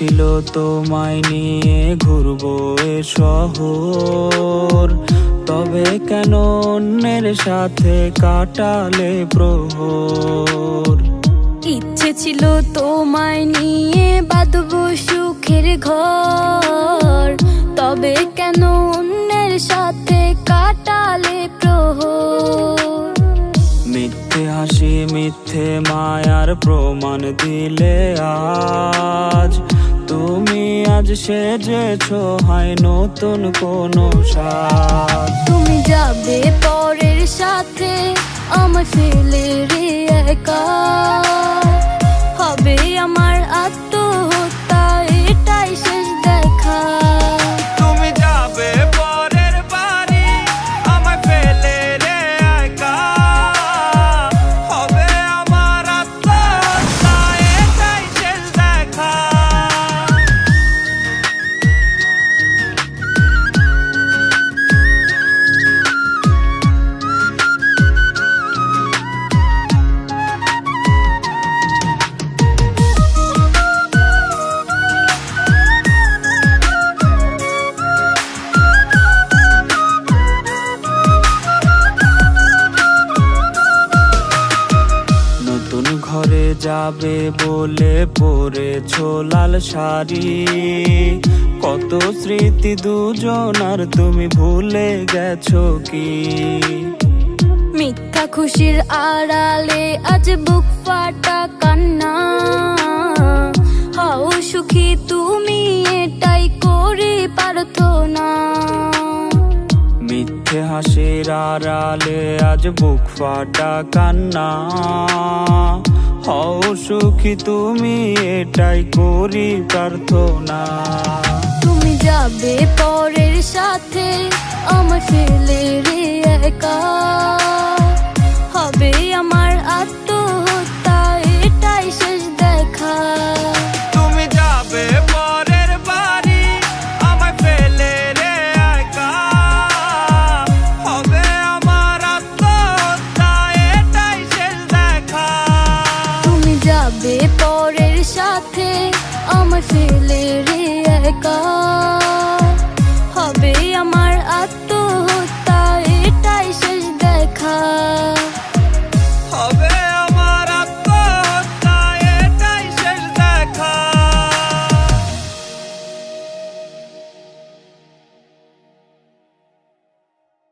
ছিল তোমায় নিয়ে ঘুরবো এ শহর, তবে কেন অন্যের সাথে কাটালে প্রহর। ইচ্ছে ছিল তোমায় নিয়ে বাঁধবো সুখের ঘর, তবে কেন অন্যের সাথে কাটালে প্রহর। মিথ্যে হাসি মিথ্যে মায়ার প্রমাণ দিলে আজ, তুমি আজ সেজেছো হয় নতুন কোনো সাজ। তুমি যাবে পরের সাথে আমায় ফেলে রে একা, হবে আমার আত্মহত্যা এটাই শেষ দেখা। তুমি যাবে পরের বাড়ি আমায় ফেলে রে একা, হবে আমার আত্মহত্যা এটাই শেষ দেখা। নতুন ঘরে যাবে বলে পরেছো লাল শাড়ি, কত স্মৃতি দুজনার তুমি ভুলে গেছো কি? মিথ্যা খুশির আড়ালে আজ বুক ফাটা কান্না, হও সুখী তুমি এটাই করি প্রার্থনা। মিথ্যে হাসির আড়ালে আজ বুক ফাটা কান্না, হও সুখী তুমি এটাই করি প্রার্থনা। তুমি যাবে পরের সাথে আমায় ফেলে রে একা, হবে আমার আত্মহত্যা এটাই শেষ দেখা। তুমি যাবে পরের বাড়ি আমায় ফেলে রে একা, হবে আমার আত্মহত্যা এটাই শেষ দেখা। তুমি যাবে পরের সাথে আমায় ফেলে রে